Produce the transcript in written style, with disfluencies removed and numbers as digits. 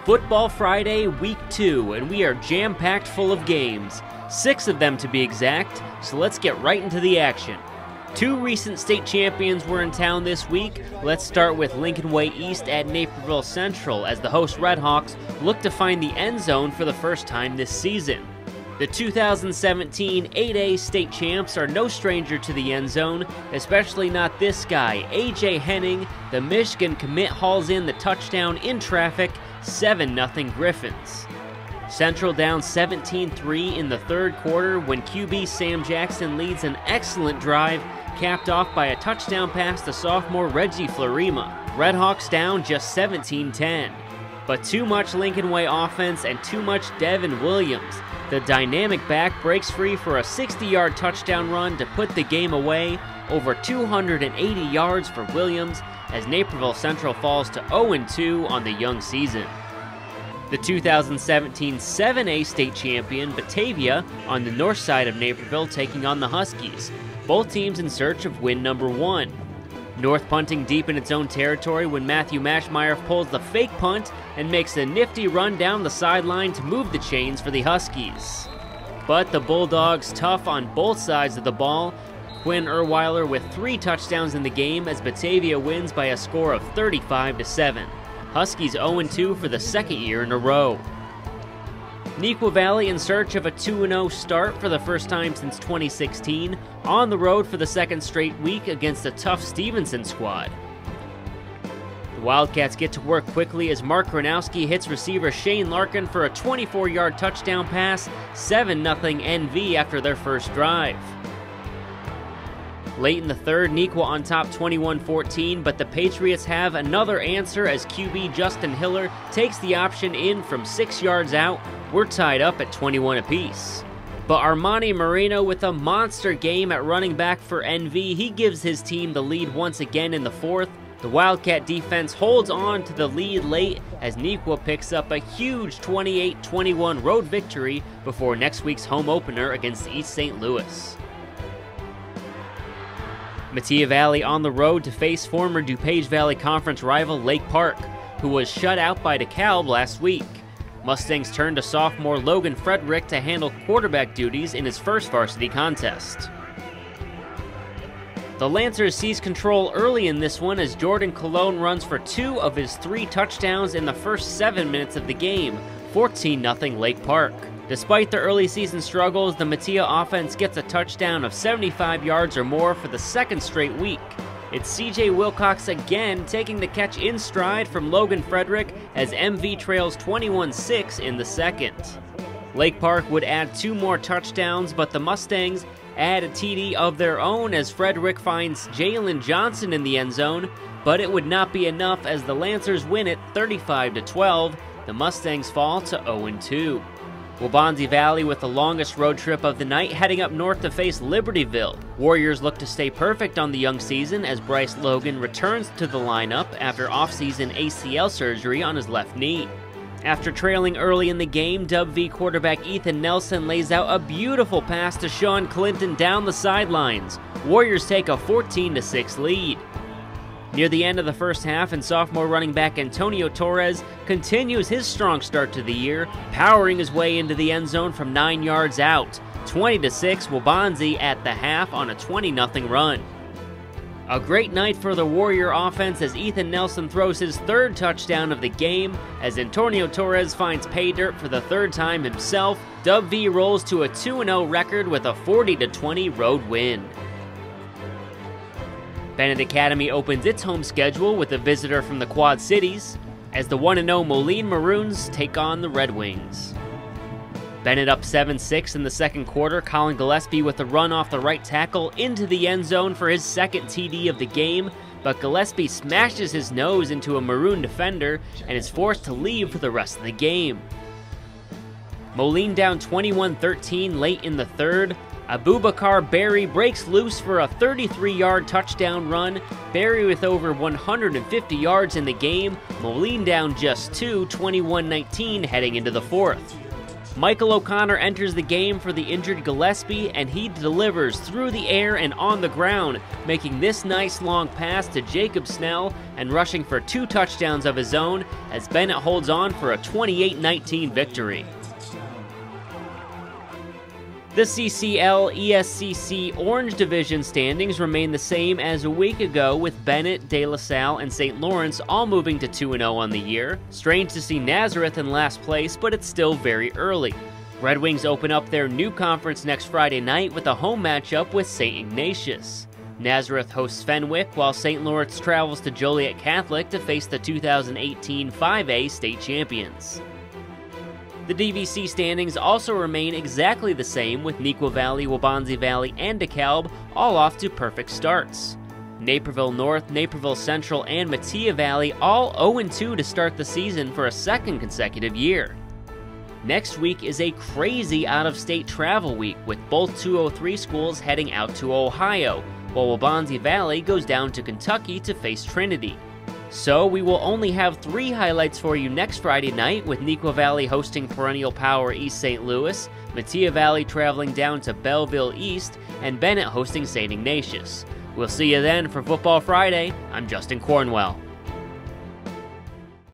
Football Friday, Week 2, and we are jam-packed full of games. 6 of them to be exact, so let's get right into the action. 2 recent state champions were in town this week. Let's start with Lincoln Way East at Naperville Central as the host Redhawks look to find the end zone for the first time this season. The 2017 8A state champs are no stranger to the end zone, especially not this guy, A.J. Henning. The Michigan commit hauls in the touchdown in traffic, 7-0 Griffins. Central down 17-3 in the third quarter when QB Sam Jackson leads an excellent drive, capped off by a touchdown pass to sophomore Reggie Florima. Redhawks down just 17-10. But too much Lincoln Way offense and too much Devin Williams. The dynamic back breaks free for a 60-yard touchdown run to put the game away, over 280 yards for Williams, as Naperville Central falls to 0-2 on the young season. The 2017 7A state champion, Batavia, on the north side of Naperville taking on the Huskies, both teams in search of win number 1. North punting deep in its own territory when Matthew Mashmeyer pulls the fake punt and makes a nifty run down the sideline to move the chains for the Huskies. But the Bulldogs tough on both sides of the ball. Quinn Erweiler with 3 touchdowns in the game as Batavia wins by a score of 35-7. Huskies 0-2 for the second year in a row. Neuqua Valley in search of a 2-0 start for the first time since 2016, on the road for the second straight week against a tough Stevenson squad. The Wildcats get to work quickly as Mark Gronowski hits receiver Shane Larkin for a 24-yard touchdown pass, 7-0 NV after their first drive. Late in the third, Neuqua on top 21-14, but the Patriots have another answer as QB Justin Hiller takes the option in from 6 yards out. We're tied up at 21 apiece. But Armani Moreno with a monster game at running back for NV. He gives his team the lead once again in the fourth. The Wildcat defense holds on to the lead late as Neuqua picks up a huge 28-21 road victory before next week's home opener against East St. Louis. Metea Valley on the road to face former DuPage Valley Conference rival Lake Park, who was shut out by DeKalb last week. Mustangs turn to sophomore Logan Frederick to handle quarterback duties in his first varsity contest. The Lancers seize control early in this one as Jordan Colon runs for 2 of his 3 touchdowns in the first 7 minutes of the game, 14-0 Lake Park. Despite the early season struggles, the Metea offense gets a touchdown of 75 yards or more for the second straight week. It's CJ Wilcox again taking the catch in stride from Logan Frederick as MV trails 21-6 in the second. Lake Park would add 2 more touchdowns, but the Mustangs add a TD of their own as Frederick finds Jalen Johnson in the end zone, but it would not be enough as the Lancers win it 35-12. The Mustangs fall to 0-2. Waubonsie Valley with the longest road trip of the night, heading up north to face Libertyville. Warriors look to stay perfect on the young season as Bryce Logan returns to the lineup after off-season ACL surgery on his left knee. After trailing early in the game, W quarterback Ethan Nelson lays out a beautiful pass to Sean Clinton down the sidelines. Warriors take a 14-6 lead. Near the end of the first half, and sophomore running back Antonio Torres continues his strong start to the year, powering his way into the end zone from 9 yards out. 20-6 Waubonsie at the half on a 20-0 run. A great night for the Warrior offense as Ethan Nelson throws his 3rd touchdown of the game as Antonio Torres finds pay dirt for the 3rd time himself. W rolls to a 2-0 record with a 40-20 road win. Bennett Academy opens its home schedule with a visitor from the Quad Cities as the 1-0 Moline Maroons take on the Red Wings. Bennett up 7-6 in the second quarter, Colin Gillespie with a run off the right tackle into the end zone for his 2nd TD of the game, but Gillespie smashes his nose into a Maroon defender and is forced to leave for the rest of the game. Moline down 21-13 late in the third. Abubakar Berry breaks loose for a 33-yard touchdown run. Berry with over 150 yards in the game. Moline down just 2, 21-19 heading into the fourth. Michael O'Connor enters the game for the injured Gillespie, and he delivers through the air and on the ground, making this nice long pass to Jacob Snell and rushing for 2 touchdowns of his own as Bennett holds on for a 28-19 victory. The CCL-ESCC Orange Division standings remain the same as a week ago, with Bennett, De La Salle, and St. Lawrence all moving to 2-0 on the year. Strange to see Nazareth in last place, but it's still very early. Red Wings open up their new conference next Friday night with a home matchup with St. Ignatius. Nazareth hosts Fenwick, while St. Lawrence travels to Joliet Catholic to face the 2018 5A state champions. The DVC standings also remain exactly the same, with Neuqua Valley, Waubonsie Valley, and DeKalb all off to perfect starts. Naperville North, Naperville Central, and Mattia Valley all 0-2 to start the season for a second consecutive year. Next week is a crazy out-of-state travel week, with both 203 schools heading out to Ohio, while Waubonsie Valley goes down to Kentucky to face Trinity. So we will only have 3 highlights for you next Friday night, with Neuqua Valley hosting perennial power East St. Louis, Mattia Valley traveling down to Belleville East, and Bennett hosting St. Ignatius. We'll see you then for Football Friday. I'm Justin Cornwell.